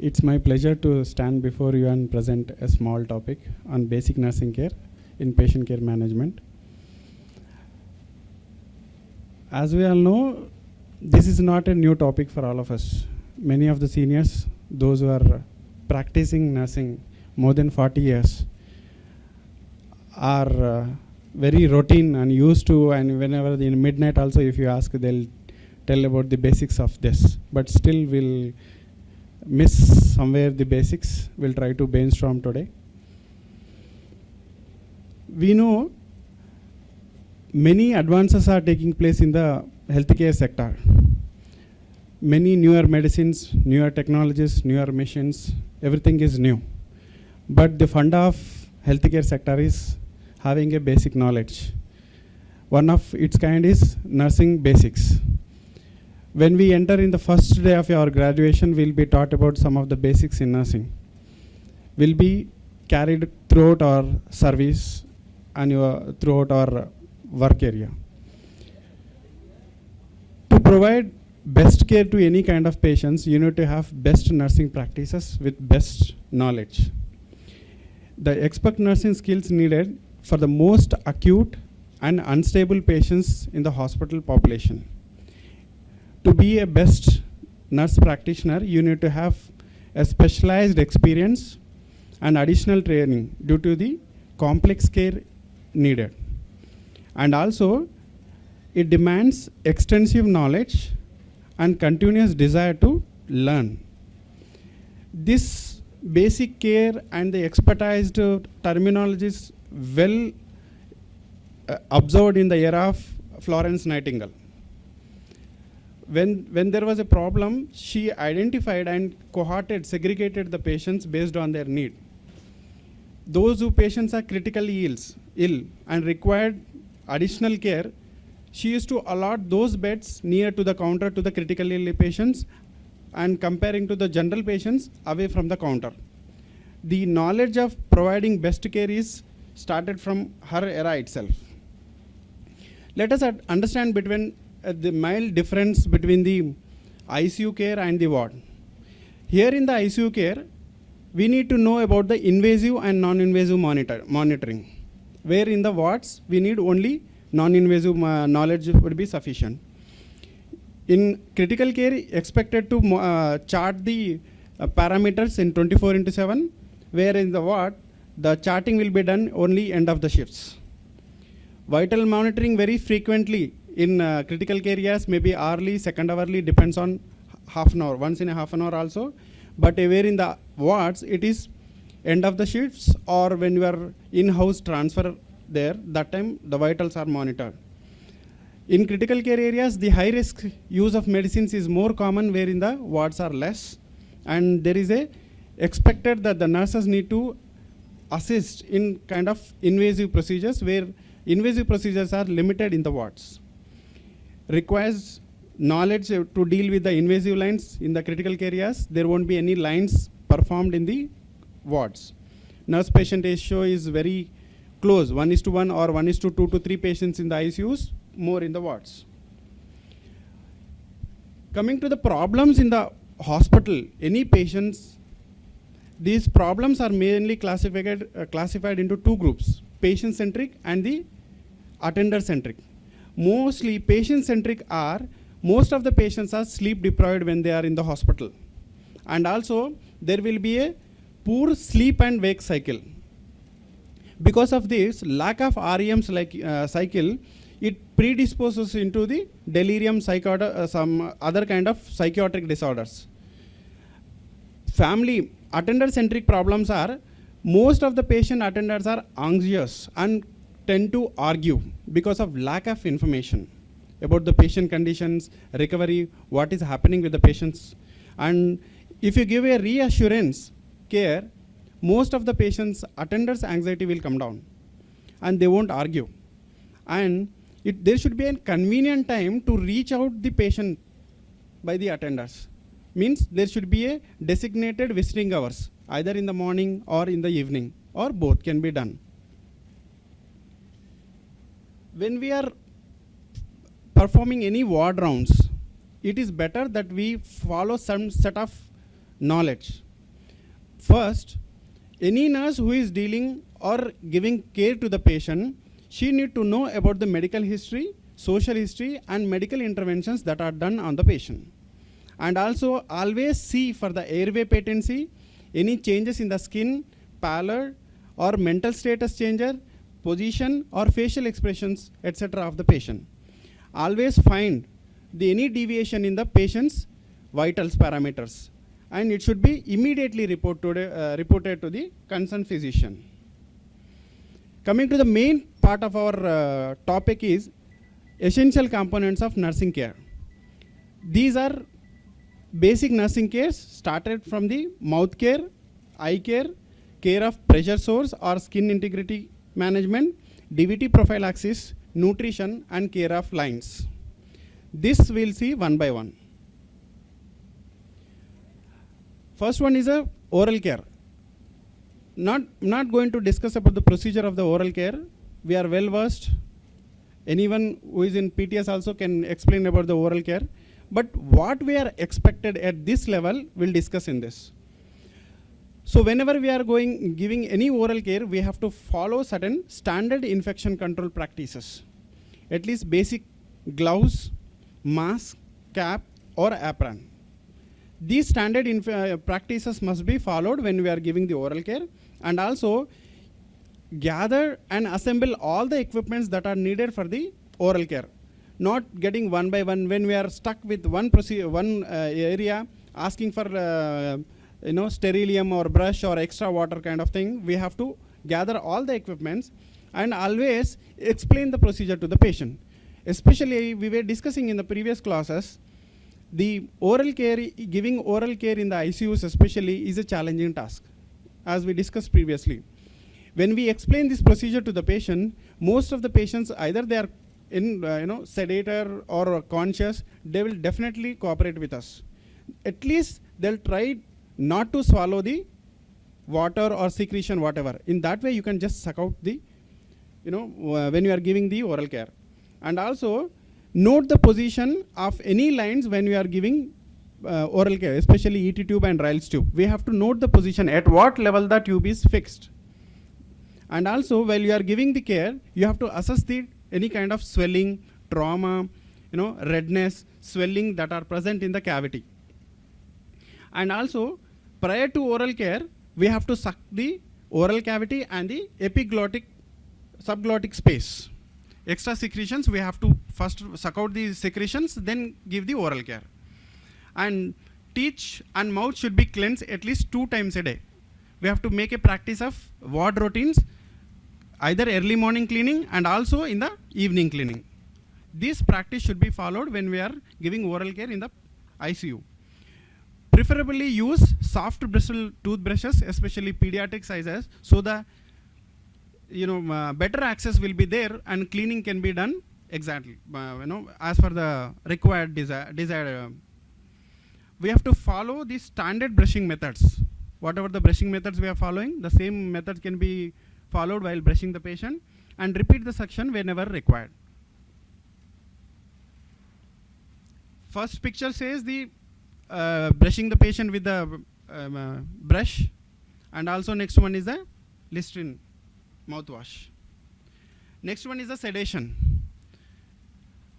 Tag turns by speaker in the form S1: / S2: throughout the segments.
S1: It's my pleasure to stand before you and present a small topic on basic nursing care in patient care management. As we all know, this is not a new topic for all of us. Many of the seniors, those who are practicing nursing more than 40 years, are very routine and used to, and whenever in midnight also if you ask, they'll tell about the basics of this, but still we'll miss somewhere the basics. We'll try to brainstorm today. We know many advances are taking place in the healthcare sector. Many newer medicines, newer technologies, newer machines, everything is new. But the funda of healthcare sector is having a basic knowledge. One of its kind is nursing basics. When we enter in the first day of our graduation, we'll be taught about some of the basics in nursing. Will be carried throughout our service and throughout our work area. To provide best care to any kind of patients, you need to have best nursing practices with best knowledge. The expert nursing skills needed for the most acute and unstable patients in the hospital population. To be a best nurse practitioner, you need to have a specialized experience and additional training due to the complex care needed. And also, it demands extensive knowledge and continuous desire to learn. This basic care and the expertized terminologies well observed in the era of Florence Nightingale. When there was a problem, she identified and cohorted, segregated the patients based on their need. Those who patients are critically ill and required additional care, she used to allot those beds near to the counter to the critically ill patients and comparing to the general patients away from the counter. The knowledge of providing best care is started from her era itself. Let us understand between the mild difference between the ICU care and the ward. Here in the ICU care, we need to know about the invasive and non-invasive monitoring. Where in the wards, we need only non-invasive knowledge would be sufficient. In critical care, expected to chart the parameters in 24/7, where in the ward, the charting will be done only end of the shifts. Vital monitoring very frequently in critical care areas, maybe hourly, second hourly, depends on half an hour, once in a half an hour also. But where in the wards, it is end of the shifts or when you are in-house transfer there, that time the vitals are monitored. In critical care areas, the high risk use of medicines is more common, where in the wards are less. And there is a expected that the nurses need to assist in kind of invasive procedures, where invasive procedures are limited in the wards. Requires knowledge to deal with the invasive lines in the critical care areas. There won't be any lines performed in the wards. Nurse-patient ratio is very close, 1:1 or 1:2 to 3 patients in the ICUs, more in the wards. Coming to the problems in the hospital, any patients, these problems are mainly classified into two groups, patient-centric and the attender-centric. Mostly patient-centric are, most of the patients are sleep deprived when they are in the hospital. And also there will be a poor sleep and wake cycle. Because of this lack of REM cycle, it predisposes into the delirium, some other kind of psychiatric disorders. Family attender-centric problems are, most of the patient attenders are anxious and tend to argue because of lack of information about the patient conditions, recovery, what is happening with the patients. And if you give a reassurance care, most of the patients' attenders' anxiety will come down and they won't argue. And there should be a convenient time to reach out the patient by the attenders. Means there should be a designated visiting hours, either in the morning or in the evening, or both can be done. When we are performing any ward rounds, it is better that we follow some set of knowledge. First, any nurse who is dealing or giving care to the patient, she need to know about the medical history, social history, and medical interventions that are done on the patient. And also always see for the airway patency, any changes in the skin, pallor, or mental status changer, position, or facial expressions, etc. of the patient. Always find any deviation in the patient's vitals parameters, and it should be immediately reported to the concerned physician. Coming to the main part of our topic is essential components of nursing care. These are basic nursing cares started from the mouth care, eye care, care of pressure source or skin integrity management, DVT prophylaxis, nutrition, and care of lines. This we'll see one by one. First one is a oral care. Not going to discuss about the procedure of the oral care. We are well versed. Anyone who is in PTS also can explain about the oral care. But what we are expected at this level, we'll discuss in this. So whenever we are giving any oral care, we have to follow certain standard infection control practices. At least basic gloves, mask, cap, or apron. These standard practices must be followed when we are giving the oral care, and also gather and assemble all the equipments that are needed for the oral care. Not getting one by one. When we are stuck with one area, asking for sterilium or brush or extra water kind of thing, we have to gather all the equipments and always explain the procedure to the patient. Especially, we were discussing in the previous classes, the oral care, giving oral care in the ICUs especially is a challenging task, as we discussed previously. When we explain this procedure to the patient, most of the patients, either they are in sedated or conscious, they will definitely cooperate with us. At least they'll try not to swallow the water or secretion, whatever. In that way, you can just suck out the, when you are giving the oral care. And also, note the position of any lines when you are giving oral care, especially ET tube and Ryle's tube. We have to note the position at what level the tube is fixed. And also, while you are giving the care, you have to assess any kind of swelling, trauma, redness, swelling that are present in the cavity. And also, prior to oral care, we have to suck the oral cavity and the epiglottic, subglottic space. Extra secretions, we have to first suck out the secretions, then give the oral care. And teeth and mouth should be cleansed at least 2 times a day. We have to make a practice of ward routines, either early morning cleaning and also in the evening cleaning. This practice should be followed when we are giving oral care in the ICU. Preferably use soft bristle toothbrushes, especially pediatric sizes, so the better access will be there and cleaning can be done exactly as per the required desired. We have to follow the standard brushing methods. Whatever the brushing methods we are following, the same method can be followed while brushing the patient, and repeat the suction whenever required. First picture says the brushing the patient with the brush, and also next one is the Listerine mouthwash. Next one is the sedation.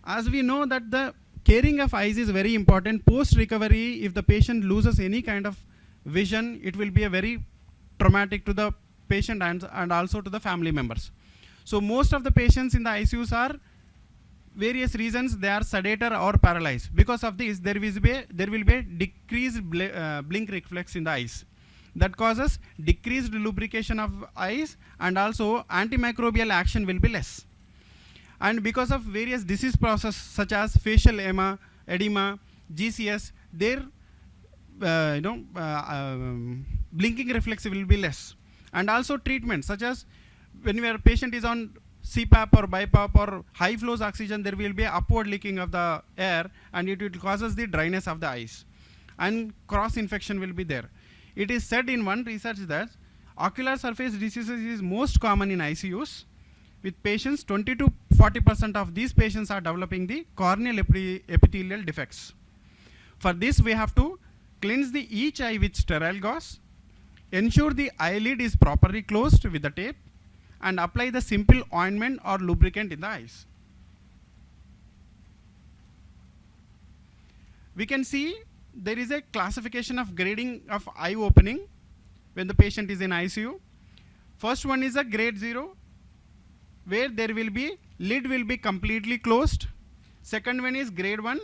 S1: As we know that the caring of eyes is very important. Post recovery, if the patient loses any kind of vision, it will be a very traumatic to the patient and also to the family members. So most of the patients in the ICUs are various reasons they are sedated or paralyzed. Because of this, there will be a decreased blink reflex in the eyes. That causes decreased lubrication of eyes, and also antimicrobial action will be less. And because of various disease processes such as facial edema, GCS, their blinking reflex will be less. And also treatment such as when your patient is on CPAP or BiPAP or high flows oxygen, there will be upward leaking of the air, and it will causes the dryness of the eyes, and cross infection will be there. It is said in one research that ocular surface diseases is most common in ICUs. With patients, 20 to 40% of these patients are developing the corneal epithelial defects. For this, we have to cleanse each eye with sterile gauze, ensure the eyelid is properly closed with the tape, and apply the simple ointment or lubricant in the eyes. We can see there is a classification of grading of eye opening when the patient is in ICU. First one is a grade 0, where there will be lid will be completely closed. Second one is grade 1.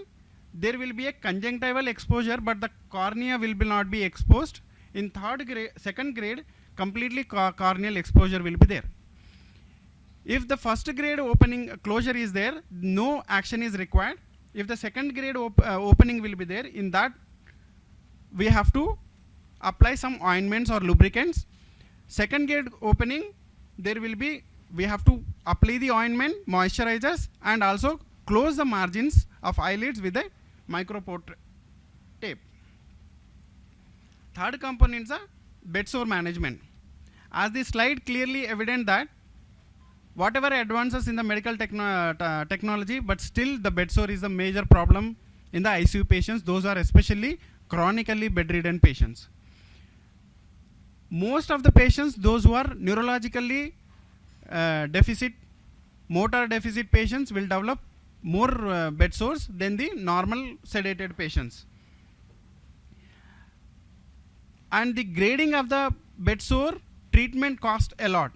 S1: There will be a conjunctival exposure, but the cornea will not be exposed. In second grade, completely corneal exposure will be there. If the first grade opening closure is there, no action is required. If the second grade opening will be there, in that we have to apply some ointments or lubricants. Second grade opening, there will be, we have to apply the ointment, moisturizers, and also close the margins of eyelids with a micropore tape. Third component is a bedsore management. As the slide clearly evident that whatever advances in the medical technology, but still the bedsore is a major problem in the ICU patients. Those are especially chronically bedridden patients. Most of the patients, those who are neurologically deficit, motor deficit patients will develop more bed sores than the normal sedated patients. And the grading of the bed sore treatment cost a lot.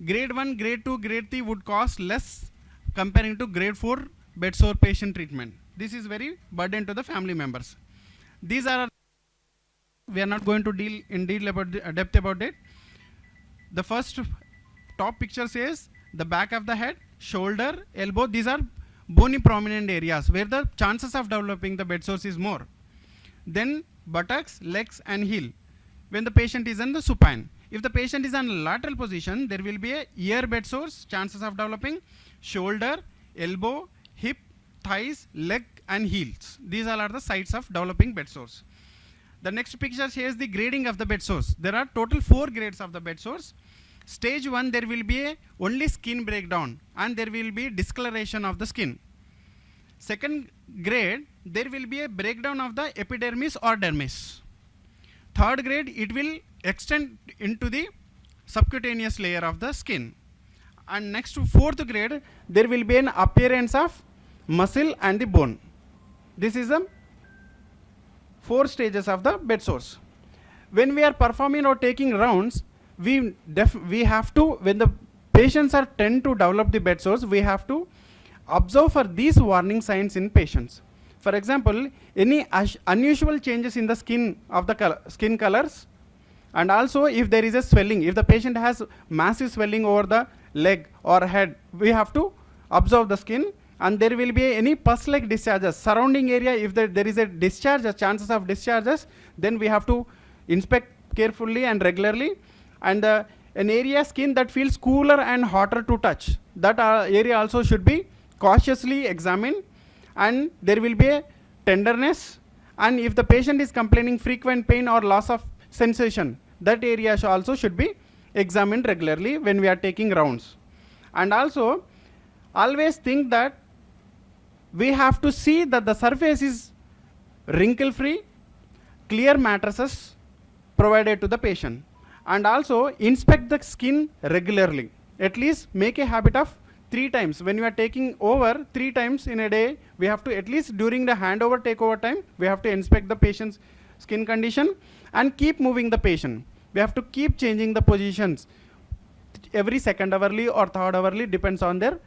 S1: Grade 1, grade 2, grade 3 would cost less comparing to grade 4 bed sore patient treatment. This is very burden to the family members. These are, we are not going to deal in depth about it. The first top picture says the back of the head, shoulder, elbow. These are bony prominent areas where the chances of developing the bed sores is more. Then buttocks, legs, and heel when the patient is in the supine. If the patient is in lateral position, there will be a ear bed sores, chances of developing, shoulder, elbow, hip, thighs, leg, and heels. These all are the sites of developing bed sores. The next picture shows the grading of the bed sores. There are total 4 grades of the bed sores. Stage 1, there will be only skin breakdown and there will be discoloration of the skin. Second grade, there will be a breakdown of the epidermis or dermis. Third grade, it will extend into the subcutaneous layer of the skin. And next to fourth grade, there will be an appearance of muscle and the bone. This is the 4 stages of the bed sores. When we are performing or taking rounds, we have to, when the patients are tend to develop the bed sores, we have to observe for these warning signs in patients. For example, any unusual changes in the skin of the skin colors, and also if there is a swelling, if the patient has massive swelling over the leg or head, we have to observe the skin, and there will be any pus-like discharges surrounding area. If there is a discharge, chances of discharges, then we have to inspect carefully and regularly. And an area skin that feels cooler and hotter to touch, that area also should be cautiously examined, and there will be a tenderness. And if the patient is complaining frequent pain or loss of sensation, that area also should be examined regularly when we are taking rounds. And also always think that we have to see that the surface is wrinkle free, clear mattresses provided to the patient. And also inspect the skin regularly. At least make a habit of 3 times. When you are taking over 3 times in a day, we have to, at least during the handover takeover time, we have to inspect the patient's skin condition and keep moving the patient. We have to keep changing the positions every 2nd hourly or 3rd hourly, depends on their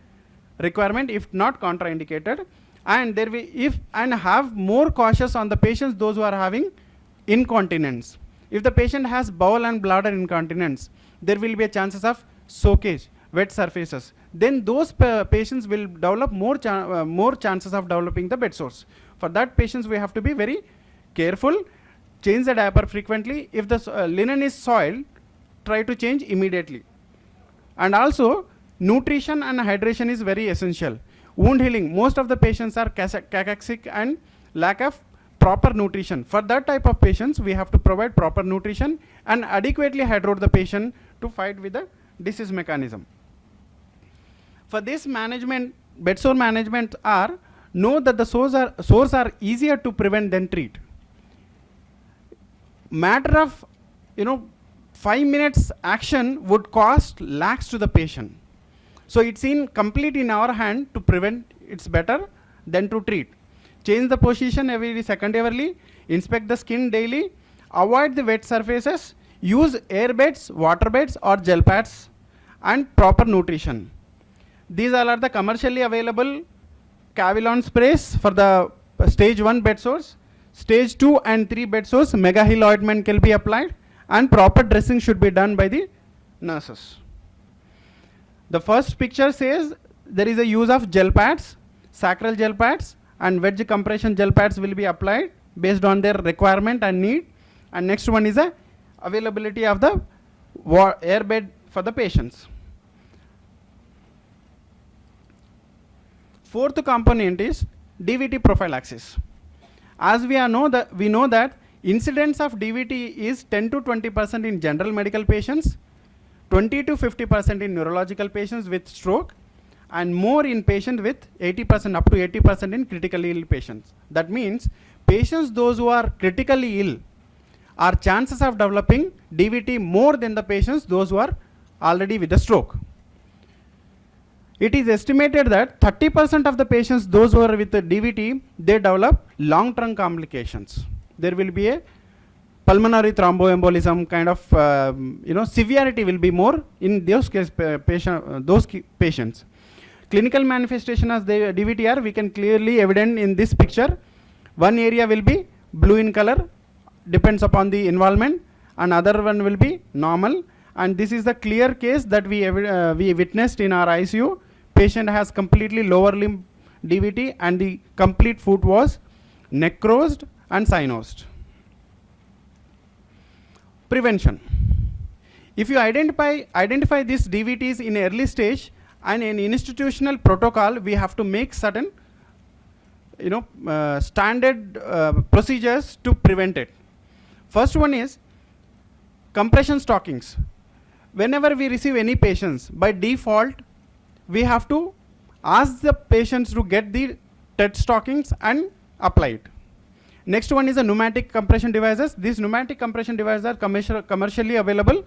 S1: requirement, if not contraindicated. And there we have more cautious on the patients, those who are having incontinence. If the patient has bowel and bladder incontinence, there will be a chances of soakage, wet surfaces. Then those patients will develop more chances of developing the bed sores. For that patients, we have to be very careful. Change the diaper frequently. If the linen is soiled, try to change immediately. And also nutrition and hydration is very essential. Wound healing, most of the patients are cacaxic and lack of proper nutrition. For that type of patients, we have to provide proper nutrition and adequately hydrate the patient to fight with the disease mechanism. For this management, bed sore management are, know that the sores are easier to prevent than treat. Matter of, 5 minutes action would cost lakhs to the patient. So it's complete in our hand to prevent. It's better than to treat. Change the position every second hourly, inspect the skin daily, avoid the wet surfaces, use air beds, water beds or gel pads, and proper nutrition. These all are the commercially available Cavilon sprays for the stage 1 bed sores. Stage 2 and 3 bed sores, mega hill ointment can be applied, and proper dressing should be done by the nurses. The first picture says there is a use of gel pads, sacral gel pads, and wedge compression gel pads will be applied based on their requirement and need. And next one is a availability of the air bed for the patients. Fourth component is DVT prophylaxis. As we know that incidence of DVT is 10 to 20% in general medical patients, 20 to 50% in neurological patients with stroke, and more in patients with 80%, up to 80% in critically ill patients. That means patients those who are critically ill are chances of developing DVT more than the patients those who are already with a stroke. It is estimated that 30% of the patients, those who are with the DVT, they develop long-term complications. There will be a pulmonary thromboembolism kind of, severity will be more in those patients. Clinical manifestation of the DVT are, we can clearly evident in this picture. One area will be blue in color, depends upon the involvement, and other one will be normal. And this is the clear case that we witnessed in our ICU. Patient has completely lower limb DVT and the complete foot was necrosed and cynosed. Prevention. If you identify these DVTs in early stage, and in institutional protocol, we have to make certain standard procedures to prevent it. First one is compression stockings. Whenever we receive any patients, by default, we have to ask the patients to get the TED stockings and apply it. Next one is the pneumatic compression devices. These pneumatic compression devices are commercially available.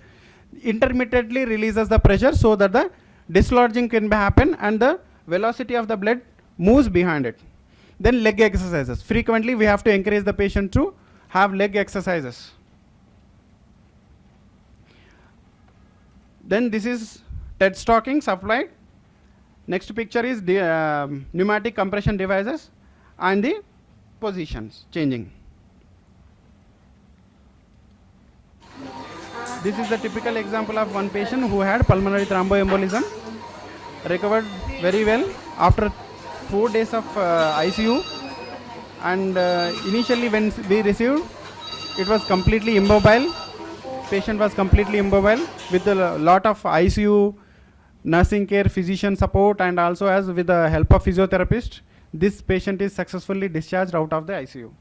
S1: Intermittently releases the pressure so that the dislodging can happen and the velocity of the blood moves behind it. Then leg exercises. Frequently we have to encourage the patient to have leg exercises. Then this is TED stockings applied. Next picture is the pneumatic compression devices and the positions changing. This is the typical example of one patient who had pulmonary thromboembolism, recovered very well after 4 days of ICU, and initially when we received, it was completely immobile. Patient was completely immobile with a lot of ICU nursing care, physician support, and also as with the help of physiotherapist, this patient is successfully discharged out of the ICU.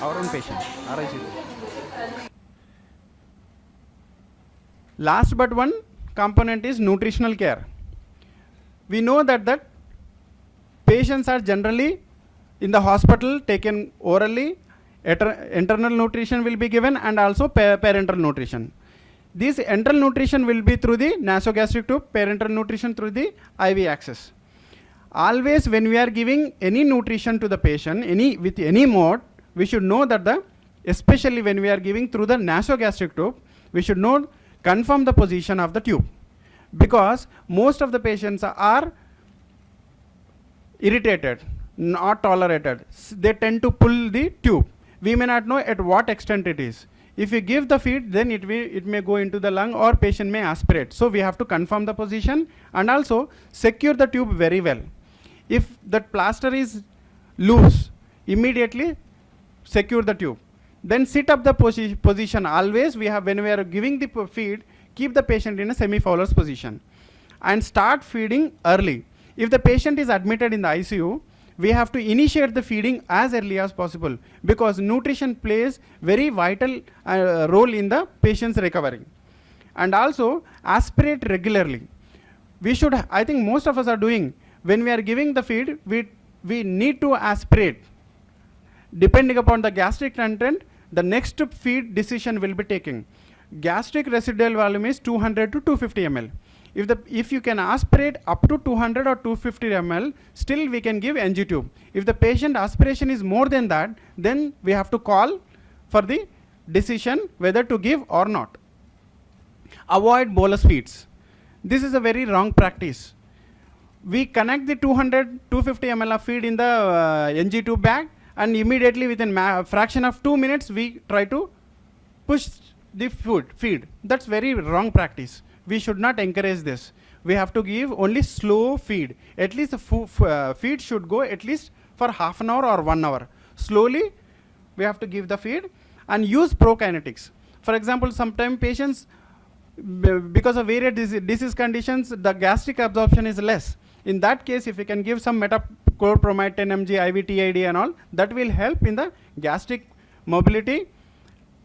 S1: Our own patient, our ICU. Last but one component is nutritional care. We know that patients are generally in the hospital taken orally, internal nutrition will be given, and also parenteral nutrition. This enteral nutrition will be through the nasogastric tube, parenteral nutrition through the IV access. Always when we are giving any nutrition to the patient, with any mode, we should know that especially when we are giving through the nasogastric tube, we should confirm the position of the tube, because most of the patients are irritated, not tolerated. They tend to pull the tube. We may not know at what extent it is. If you give the feed, then it may go into the lung or patient may aspirate. So we have to confirm the position and also secure the tube very well. If the plaster is loose, immediately secure the tube. Then sit up the position. Always when we are giving the feed, keep the patient in a semi-fowler's position and start feeding early. If the patient is admitted in the ICU, we have to initiate the feeding as early as possible, because nutrition plays very vital role in the patient's recovery. And also aspirate regularly. We should, I think most of us are doing, when we are giving the feed, we need to aspirate. Depending upon the gastric content, the next feed decision will be taken. gastric residual volume is 200 to 250 ml. If you can aspirate up to 200 or 250 ml, still we can give NG tube. If the patient aspiration is more than that, then we have to call for the decision whether to give or not. Avoid bolus feeds. This is a very wrong practice. We connect the 250 ml of feed in the NG tube bag, and immediately within a fraction of 2 minutes we try to push the feed. That's very wrong practice. We should not encourage this. We have to give only slow feed. At least the feed should go at least for half an hour or 1 hour. Slowly we have to give the feed and use prokinetics. For example, sometimes patients, because of various disease conditions, the gastric absorption is less. In that case, if we can give some metoclopramide 10 mg IV TID and all, that will help in the gastric mobility,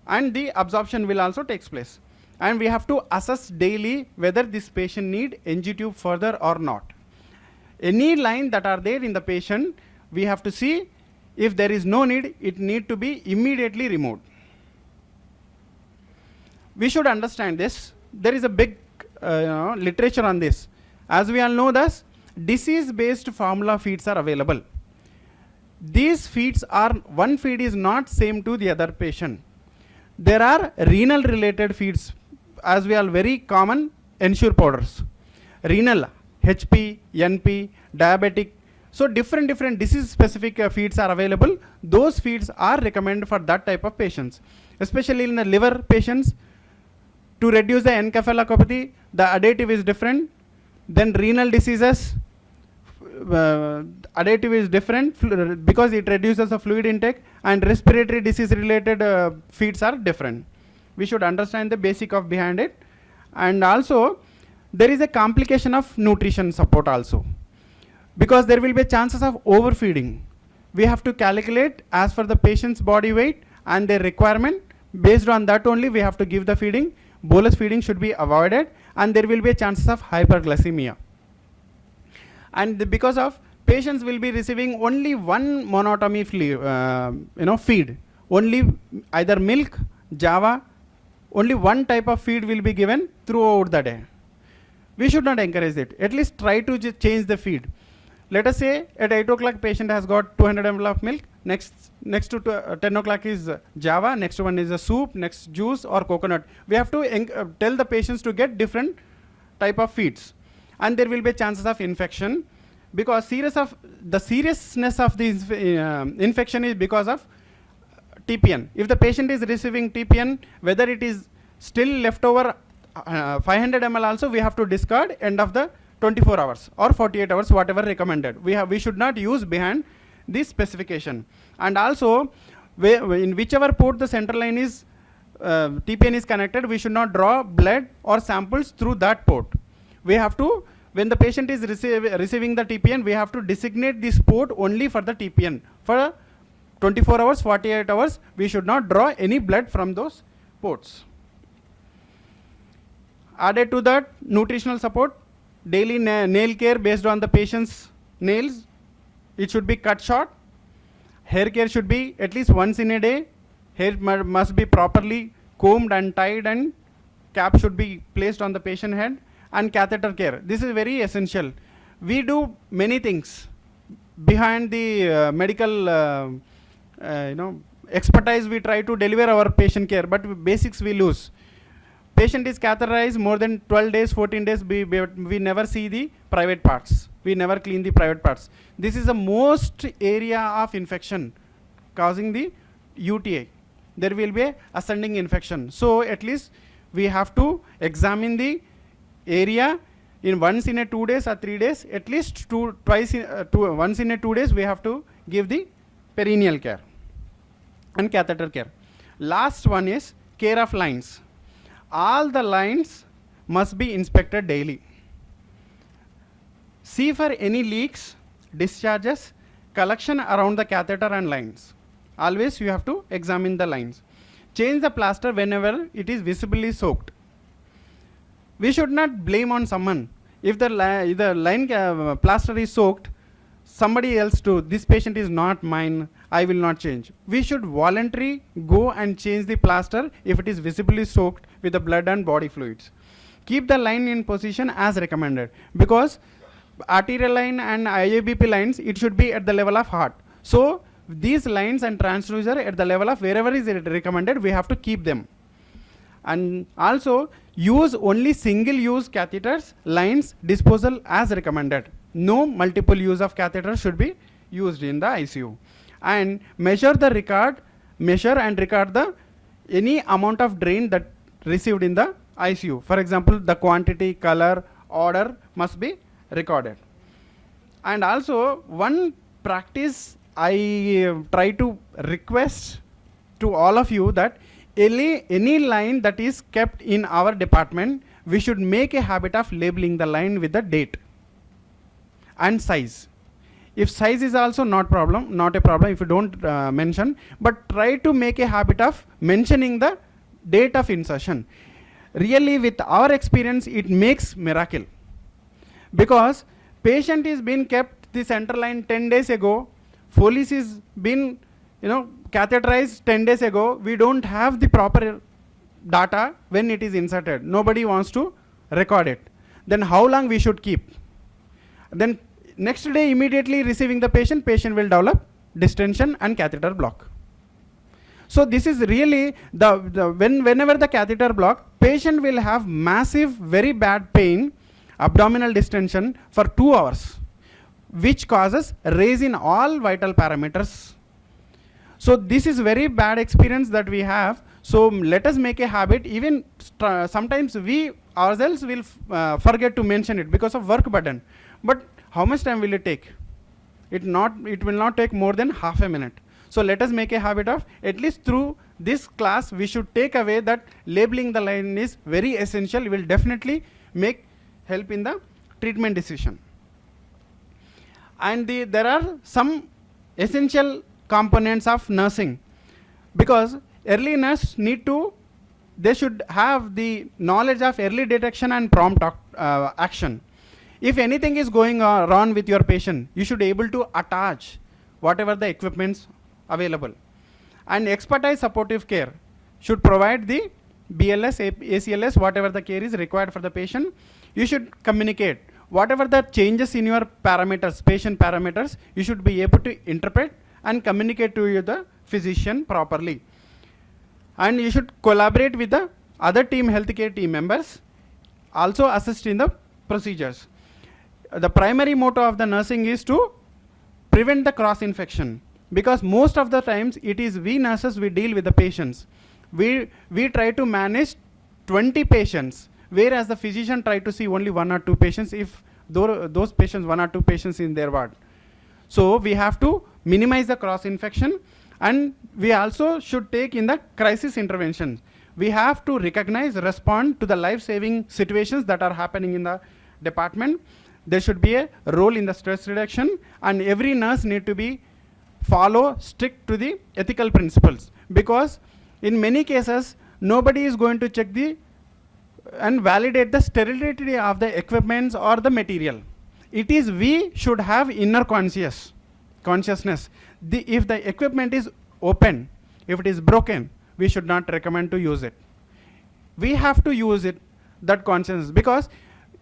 S1: and the absorption will also take place. And we have to assess daily whether this patient need NG tube further or not. Any line that are there in the patient, we have to see. If there is no need, it need to be immediately removed. We should understand this. There is a big literature on this. As we all know, thus disease-based formula feeds are available. These feeds are, one feed is not same to the other patient. There are renal related feeds, as we are very common, ensure powders. Renal, HP, NP, diabetic. So different disease specific feeds are available. Those feeds are recommended for that type of patients. Especially in the liver patients, to reduce the encephalopathy, the additive is different. Then renal diseases, additive is different because it reduces the fluid intake, and respiratory disease related feeds are different. We should understand the basic of behind it. And also there is a complication of nutrition support also, because there will be chances of overfeeding. We have to calculate as per the patient's body weight and their requirement. Based on that only we have to give the feeding. Bolus feeding should be avoided, and there will be chances of hyperglycemia. And because of patients will be receiving only one monotomy feed, only either milk, java, only one type of feed will be given throughout the day. We should not encourage it. At least try to change the feed. Let us say at 8 o'clock patient has got 200 ml of milk, next to 10 o'clock is java, next one is a soup, next juice or coconut. We have to tell the patients to get different type of feeds, and there will be chances of infection, because the seriousness of this infection is because of TPN. If the patient is receiving TPN, whether it is still left over 500 ml also, we have to discard end of the 24 hours or 48 hours, whatever recommended. We should not use behind this specification. And also, in whichever port the central line is TPN is connected, we should not draw blood or samples through that port. We have to, when the patient is receiving the TPN, we have to designate this port only for the TPN. For 24 hours, 48 hours, we should not draw any blood from those ports. Added to that, nutritional support, daily nail care based on the patient's nails. It should be cut short. Hair care should be at least once in a day. Hair must be properly combed and tied, and cap should be placed on the patient head. And catheter care. This is very essential. We do many things behind the medical expertise. We try to deliver our patient care, but basics we lose. Patient is catheterized more than 12 days, 14 days, we never see the private parts. We never clean the private parts. This is the most area of infection causing the UTI. There will be ascending infection. So at least we have to examine the area in once in a 2 days or 3 days, at least once in a 2 days we have to give the perineal care and catheter care. Last one is care of lines. All the lines must be inspected daily. See for any leaks, discharges, collection around the catheter and lines. Always you have to examine the lines. Change the plaster whenever it is visibly soaked. We should not blame on someone. If the line plaster is soaked, somebody else too, this patient is not mine, I will not change. We should voluntarily go and change the plaster if it is visibly soaked with the blood and body fluids. Keep the line in position as recommended, because arterial line and IABP lines, it should be at the level of heart. So these lines and transducer at the level of wherever is it recommended, we have to keep them. And also use only single use catheters, lines, disposal as recommended. No multiple use of catheters should be used in the ICU. And measure and record the any amount of drain that received in the ICU. For example, the quantity, color, order must be recorded. And also one practice I try to request to all of you, that any line that is kept in our department, we should make a habit of labeling the line with the date and size. If size is also not a problem if you don't mention, but try to make a habit of mentioning the date of insertion. Really, with our experience, it makes miracle, because patient is being kept the center line 10 days ago, Foley's is been catheterized 10 days ago. We don't have the proper data when it is inserted. Nobody wants to record it. Then how long we should keep? Then next day immediately receiving the patient will develop distension and catheter block. So this is really whenever the catheter block, patient will have massive, very bad pain, abdominal distension for 2 hours, which causes raise in all vital parameters. So this is very bad experience that we have. So let us make a habit. Even sometimes we ourselves will forget to mention it because of work burden. But how much time will it take? It will not take more than half a minute. So let us make a habit of, at least through this class, we should take away that labeling the line is very essential. It will definitely help in the treatment decision. And there are some essential components of nursing, because early nurse they should have the knowledge of early detection and prompt action. If anything is going wrong with your patient, you should be able to attach whatever the equipments available. And expertise supportive care should provide the BLS, ACLS, whatever the care is required for the patient. You should communicate whatever the changes in your parameters, patient parameters, you should be able to interpret and communicate to the physician properly. And you should collaborate with the other healthcare team members, also assist in the procedures. The primary motto of the nursing is to prevent the cross infection, because most of the times it is we nurses, we deal with the patients. We try to manage 20 patients, whereas the physician try to see only 1 or 2 patients, if those patients, 1 or 2 patients in their ward. So we have to minimize the cross infection, and we also should take in the crisis intervention. We have to recognize, respond to the life-saving situations that are happening in the department. There should be a role in the stress reduction, and every nurse need to follow strict to the ethical principles, because in many cases nobody is going to check and validate the sterility of the equipments or the material. It is we should have inner consciousness. If the equipment is open, if it is broken, we should not recommend to use it. We have to use it, that consciousness, because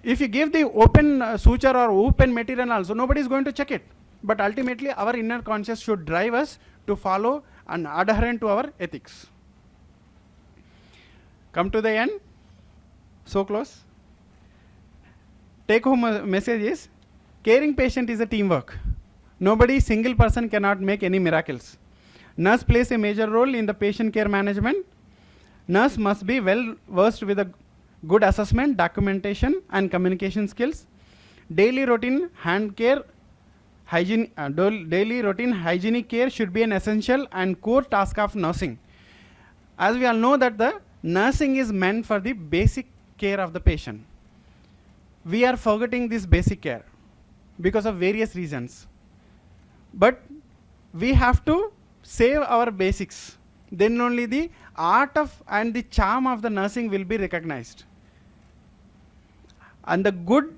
S1: if you give the open suture or open material also, nobody is going to check it. But ultimately our inner conscience should drive us to follow and adherent to our ethics. Come to the end. So close. Take home message is, caring patient is a teamwork. Single person cannot make any miracles. Nurse plays a major role in the patient care management. Nurse must be well versed with a good assessment, documentation and communication skills. Daily routine hygienic care should be an essential and core task of nursing. As we all know that the nursing is meant for the basic care of the patient. We are forgetting this basic care because of various reasons. But we have to save our basics. Then only the art and the charm of the nursing will be recognized. And the good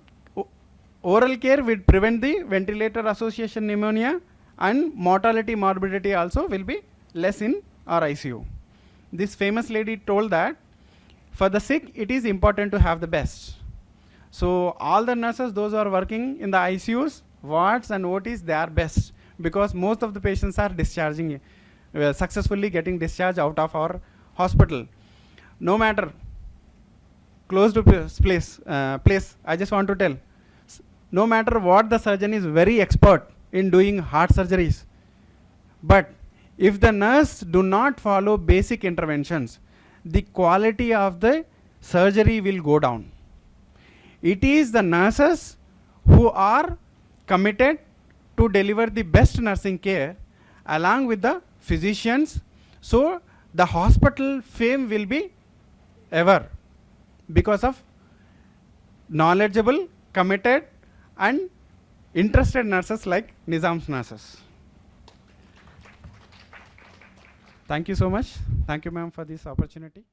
S1: oral care will prevent the ventilator association pneumonia and mortality, morbidity also will be less in our ICU. This famous lady told that for the sick, it is important to have the best. So all the nurses, those who are working in the ICUs, wards and OTs, they are best, because most of the patients are discharging, successfully getting discharged out of our hospital. No matter closed place, I just want to tell, no matter what the surgeon is very expert in doing heart surgeries, but if the nurse do not follow basic interventions, the quality of the surgery will go down. It is the nurses who are committed to deliver the best nursing care along with the physicians, so the hospital fame will be ever because of knowledgeable, committed and interested nurses like Nizam's nurses. Thank you so much. Thank you, ma'am, for this opportunity.